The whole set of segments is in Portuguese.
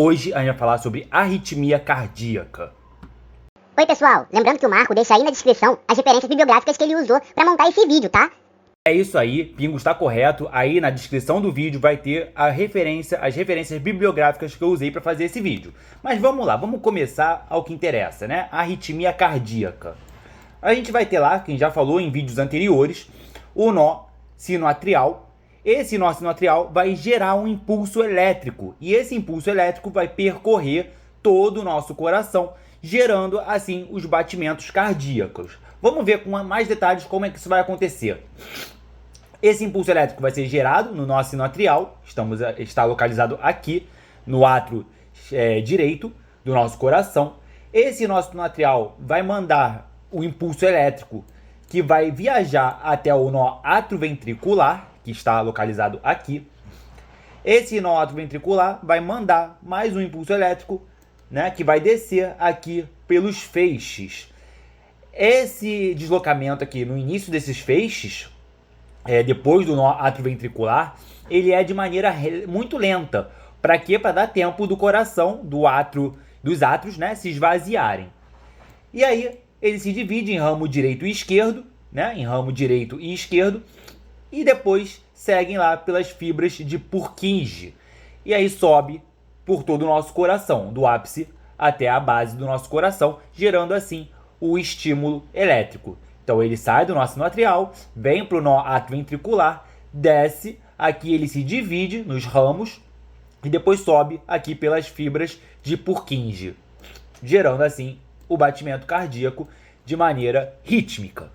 Hoje a gente vai falar sobre arritmia cardíaca. Oi pessoal, lembrando que o Marco deixa aí na descrição as referências bibliográficas que ele usou para montar esse vídeo, tá? É isso aí, Pingo está correto. Aí na descrição do vídeo vai ter as referências bibliográficas que eu usei para fazer esse vídeo. Mas vamos lá, vamos começar ao que interessa, né? Arritmia cardíaca. A gente vai ter lá, quem já falou em vídeos anteriores, o nó sinoatrial. Esse nó sinoatrial vai gerar um impulso elétrico e esse impulso elétrico vai percorrer todo o nosso coração, gerando assim os batimentos cardíacos. Vamos ver com mais detalhes como é que isso vai acontecer. Esse impulso elétrico vai ser gerado no nó sinoatrial, está localizado aqui no átrio direito do nosso coração. Esse nó sinoatrial vai mandar o impulso elétrico que vai viajar até o nó atrioventricular, que está localizado aqui. Esse nó atrioventricular vai mandar mais um impulso elétrico, né, que vai descer aqui pelos feixes. Esse deslocamento aqui no início desses feixes, depois do nó atrioventricular, ele é de maneira muito lenta. Para quê? Para dar tempo do coração, dos átrios, né, se esvaziarem. E aí ele se divide em ramo direito e esquerdo, né, em ramo direito e esquerdo, e depois seguem lá pelas fibras de Purkinje. E aí sobe por todo o nosso coração, do ápice até a base do nosso coração, gerando assim o estímulo elétrico. Então ele sai do nó sinoatrial, vem para o nó atrioventricular, desce, aqui ele se divide nos ramos e depois sobe aqui pelas fibras de Purkinje, gerando assim o batimento cardíaco de maneira rítmica.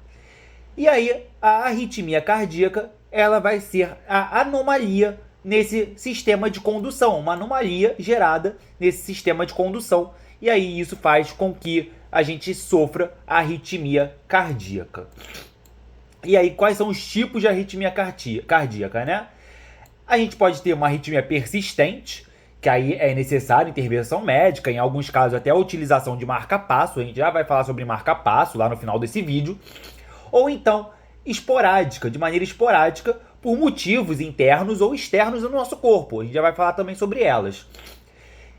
E aí a arritmia cardíaca, ela vai ser a anomalia nesse sistema de condução, uma anomalia gerada nesse sistema de condução, e aí isso faz com que a gente sofra arritmia cardíaca. E aí quais são os tipos de arritmia cardíaca, né? A gente pode ter uma arritmia persistente, que aí é necessária intervenção médica, em alguns casos até a utilização de marca-passo, a gente já vai falar sobre marca-passo lá no final desse vídeo, ou então esporádica, de maneira esporádica, por motivos internos ou externos no nosso corpo. A gente já vai falar também sobre elas.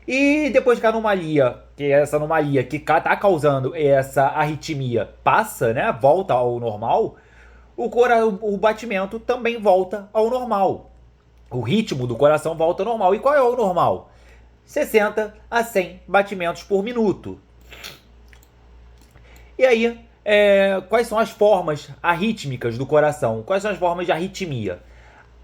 E depois que a anomalia, que é essa anomalia que está causando essa arritmia, passa, né, volta ao normal, o batimento também volta ao normal. O ritmo do coração volta ao normal. E qual é o normal? 60 a 100 batimentos por minuto. E aí, quais são as formas arrítmicas do coração? Quais são as formas de arritmia?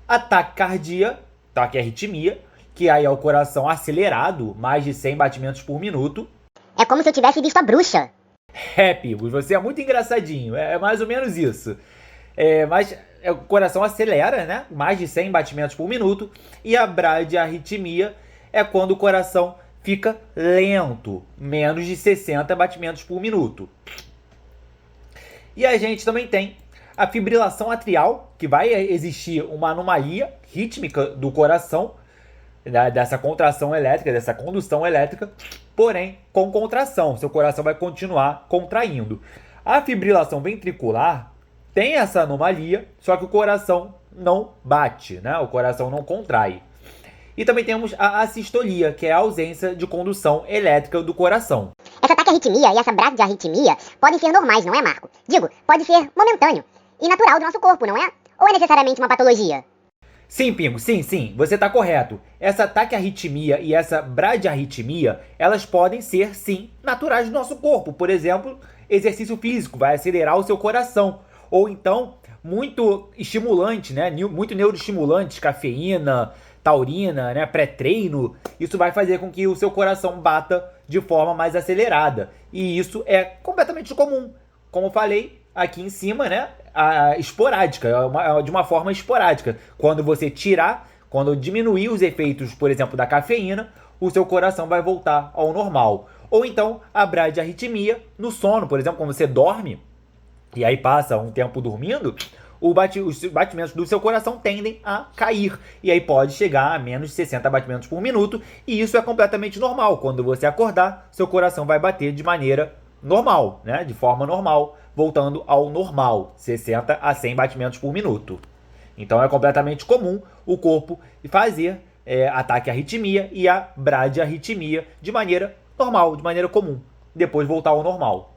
Taquicardia, taquiarritmia, que aí é o coração acelerado, mais de 100 batimentos por minuto. É como se eu tivesse visto a bruxa. Pibos, você é muito engraçadinho, é mais ou menos isso. Mas o coração acelera, né? Mais de 100 batimentos por minuto. E a bradiarritmia é quando o coração fica lento, menos de 60 batimentos por minuto. E a gente também tem a fibrilação atrial, que vai existir uma anomalia rítmica do coração, dessa contração elétrica, dessa condução elétrica, porém com contração, seu coração vai continuar contraindo. A fibrilação ventricular tem essa anomalia, só que o coração não bate, né? O coração não contrai. E também temos a assistolia, que é a ausência de condução elétrica do coração. Essa taquiarritmia e essa bradiarritmia podem ser normais, não é, Marco? Digo, pode ser momentâneo e natural do nosso corpo, não é? Ou é necessariamente uma patologia? Sim, Pingo, sim, você está correto. Essa taquiarritmia e essa bradiarritmia, elas podem ser, sim, naturais do nosso corpo. Por exemplo, exercício físico vai acelerar o seu coração. Ou então, muito estimulante, né? Muito neuroestimulante, cafeína, taurina, né? Pré-treino. Isso vai fazer com que o seu coração bata de forma mais acelerada. E isso é completamente comum. Como falei aqui em cima, né? Esporádica, de uma forma esporádica. Quando diminuir os efeitos, por exemplo, da cafeína, o seu coração vai voltar ao normal. Ou então, a bradiarritmia no sono, por exemplo, quando você dorme, e aí passa um tempo dormindo, os batimentos do seu coração tendem a cair. E aí pode chegar a menos de 60 batimentos por minuto. E isso é completamente normal. Quando você acordar, seu coração vai bater de maneira normal, né? De forma normal, voltando ao normal, 60 a 100 batimentos por minuto. Então é completamente comum o corpo fazer ataque à arritmia e a bradiarritmia de maneira normal, de maneira comum. Depois voltar ao normal.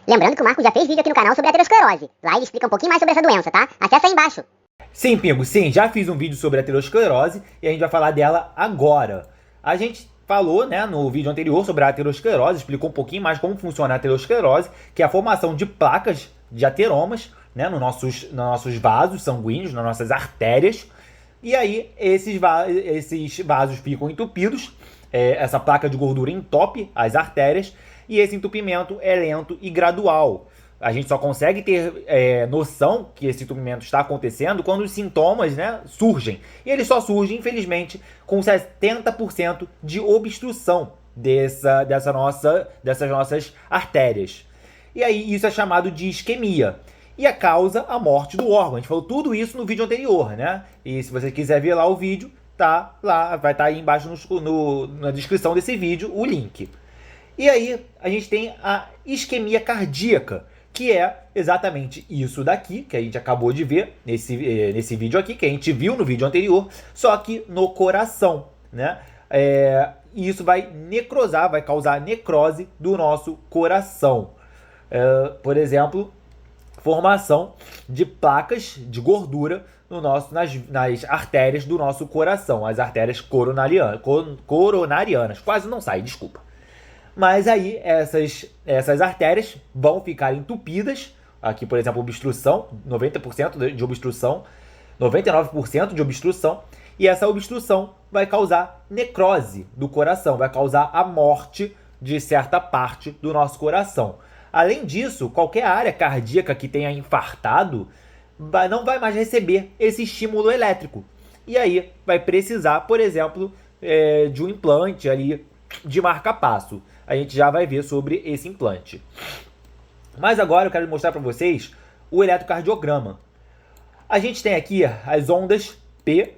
Lembrando que o Marco já fez vídeo aqui no canal sobre aterosclerose. Lá ele explica um pouquinho mais sobre essa doença, tá? Acessa aí embaixo. Sim, Pingo, sim, já fiz um vídeo sobre aterosclerose e a gente vai falar dela agora. A gente falou, né, no vídeo anterior sobre a aterosclerose, explicou um pouquinho mais como funciona a aterosclerose, que é a formação de placas de ateromas, né, nos nossos vasos sanguíneos, nas nossas artérias. E aí esses vasos ficam entupidos, essa placa de gordura entope as artérias, e esse entupimento é lento e gradual. A gente só consegue ter noção que esse entupimento está acontecendo quando os sintomas, né, surgem. E eles só surgem, infelizmente, com 70% de obstrução dessas nossas artérias. E aí isso é chamado de isquemia. E causa a morte do órgão. A gente falou tudo isso no vídeo anterior, né? E se você quiser ver lá o vídeo, tá lá, vai estar aí embaixo na descrição desse vídeo o link. E aí a gente tem a isquemia cardíaca, que é exatamente isso daqui, que a gente acabou de ver nesse vídeo aqui, que a gente viu no vídeo anterior, só que no coração, né? E isso vai necrosar, vai causar necrose do nosso coração. Por exemplo, formação de placas de gordura nas artérias do nosso coração, as artérias coronarianas. Quase não sai, desculpa. Mas aí essas artérias vão ficar entupidas. Aqui, por exemplo, obstrução, 90% de obstrução, 99% de obstrução. E essa obstrução vai causar necrose do coração, vai causar a morte de certa parte do nosso coração. Além disso, qualquer área cardíaca que tenha infartado não vai mais receber esse estímulo elétrico. E aí vai precisar, por exemplo, de um implante ali de marca-passo. A gente já vai ver sobre esse implante. Mas agora eu quero mostrar para vocês o eletrocardiograma. A gente tem aqui as ondas P.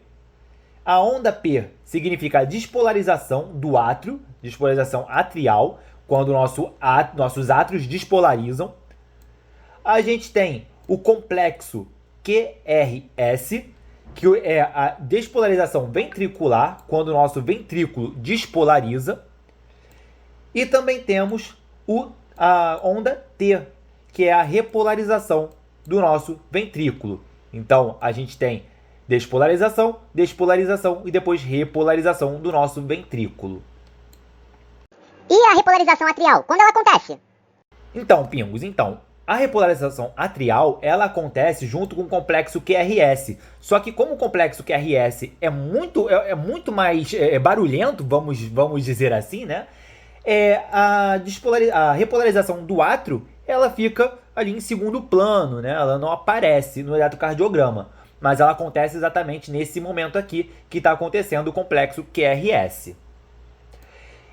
A onda P significa a despolarização do átrio, despolarização atrial, quando nossos átrios despolarizam. A gente tem o complexo QRS, que é a despolarização ventricular, quando o nosso ventrículo despolariza. E também temos a onda T, que é a repolarização do nosso ventrículo. Então, a gente tem despolarização, despolarização e depois repolarização do nosso ventrículo. E a repolarização atrial, quando ela acontece? Então, Pingos, a repolarização atrial, ela acontece junto com o complexo QRS. Só que como o complexo QRS é muito mais barulhento, vamos dizer assim, né? A repolarização do átrio, ela fica ali em segundo plano, né? Ela não aparece no eletrocardiograma, mas ela acontece exatamente nesse momento aqui que está acontecendo o complexo QRS.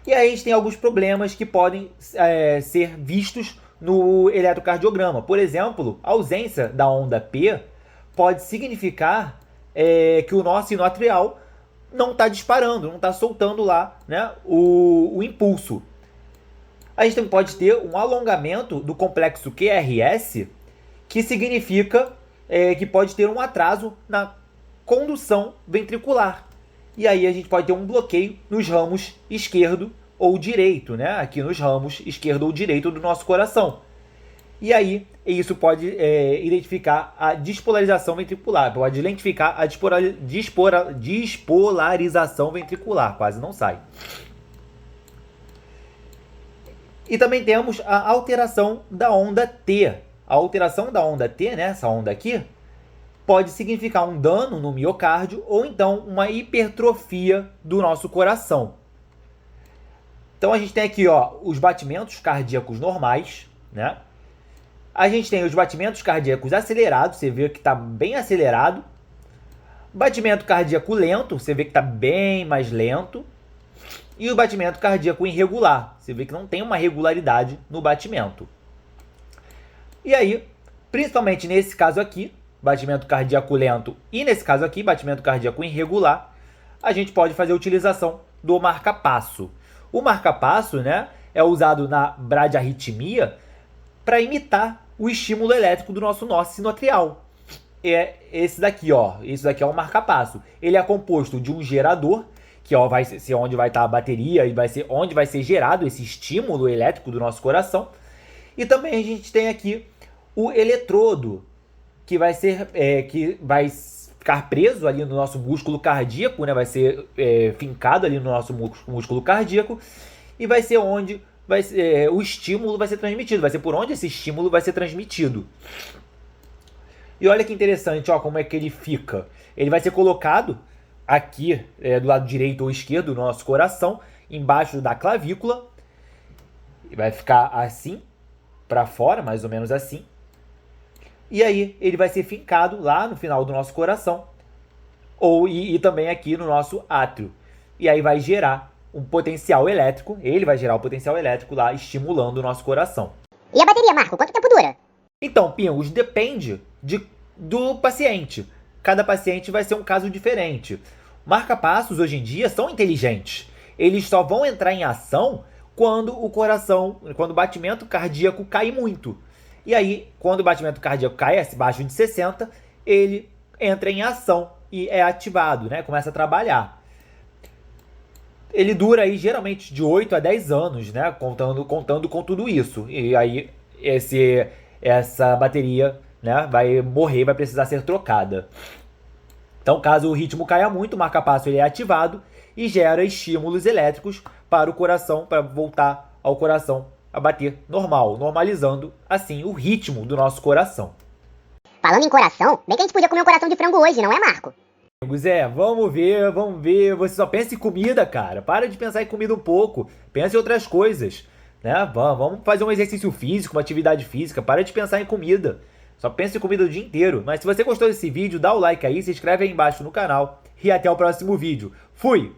E aí a gente tem alguns problemas que podem ser vistos no eletrocardiograma. Por exemplo, a ausência da onda P pode significar que o nosso sino atrial não está disparando, não está soltando lá, né, o impulso. A gente também pode ter um alongamento do complexo QRS, que significa que pode ter um atraso na condução ventricular. E aí a gente pode ter um bloqueio nos ramos esquerdo ou direito, né? Aqui nos ramos esquerdo ou direito do nosso coração. E aí isso pode identificar a despolarização ventricular, pode identificar a despolarização ventricular, quase não sai. E também temos a alteração da onda T. A alteração da onda T, né, essa onda aqui, pode significar um dano no miocárdio ou então uma hipertrofia do nosso coração. Então a gente tem aqui, ó, os batimentos cardíacos normais, né? A gente tem os batimentos cardíacos acelerados, você vê que está bem acelerado. Batimento cardíaco lento, você vê que está bem mais lento. E o batimento cardíaco irregular, você vê que não tem uma regularidade no batimento. E aí, principalmente nesse caso aqui, batimento cardíaco lento, e nesse caso aqui, batimento cardíaco irregular, a gente pode fazer a utilização do marca-passo. O marca-passo, né, é usado na bradiarritmia para imitar o estímulo elétrico do nosso nó sinoatrial. é esse daqui, ó. Esse daqui é um marca-passo. Ele é composto de um gerador, que ó, vai ser onde vai estar a bateria e vai ser onde vai ser gerado esse estímulo elétrico do nosso coração. E também a gente tem aqui o eletrodo, que vai ser que vai ficar preso ali no nosso músculo cardíaco, né? Vai ser fincado ali no nosso músculo cardíaco e vai ser onde o estímulo vai ser transmitido, vai ser por onde esse estímulo vai ser transmitido. E olha que interessante, ó, como é que ele fica. Ele vai ser colocado aqui do lado direito ou esquerdo do nosso coração, embaixo da clavícula. E vai ficar assim, para fora, mais ou menos assim. E aí ele vai ser fincado lá no final do nosso coração, e também aqui no nosso átrio. E aí vai gerar um potencial elétrico, ele vai gerar o potencial elétrico lá, estimulando o nosso coração. E a bateria, Marco, quanto tempo dura? Então, Pingos, depende do paciente. Cada paciente vai ser um caso diferente. Marca-passos hoje em dia são inteligentes. Eles só vão entrar em ação quando o batimento cardíaco cai muito. E aí, quando o batimento cardíaco cai abaixo de 60, ele entra em ação e é ativado, né? Começa a trabalhar. Ele dura aí geralmente de 8 a 10 anos, né? Contando com tudo isso. E aí essa bateria, né, vai morrer, vai precisar ser trocada. Então, caso o ritmo caia muito, o marca-passo ele é ativado e gera estímulos elétricos para o coração, para voltar ao coração a bater normal, normalizando assim o ritmo do nosso coração. Falando em coração, bem que a gente podia comer um coração de frango hoje, não é, Marco? Vamos ver. Você só pensa em comida, cara. Para de pensar em comida um pouco. Pensa em outras coisas, né? Vamos fazer um exercício físico, uma atividade física. Para de pensar em comida. Só pensa em comida o dia inteiro. Mas se você gostou desse vídeo, dá o like aí, se inscreve aí embaixo no canal. E até o próximo vídeo. Fui!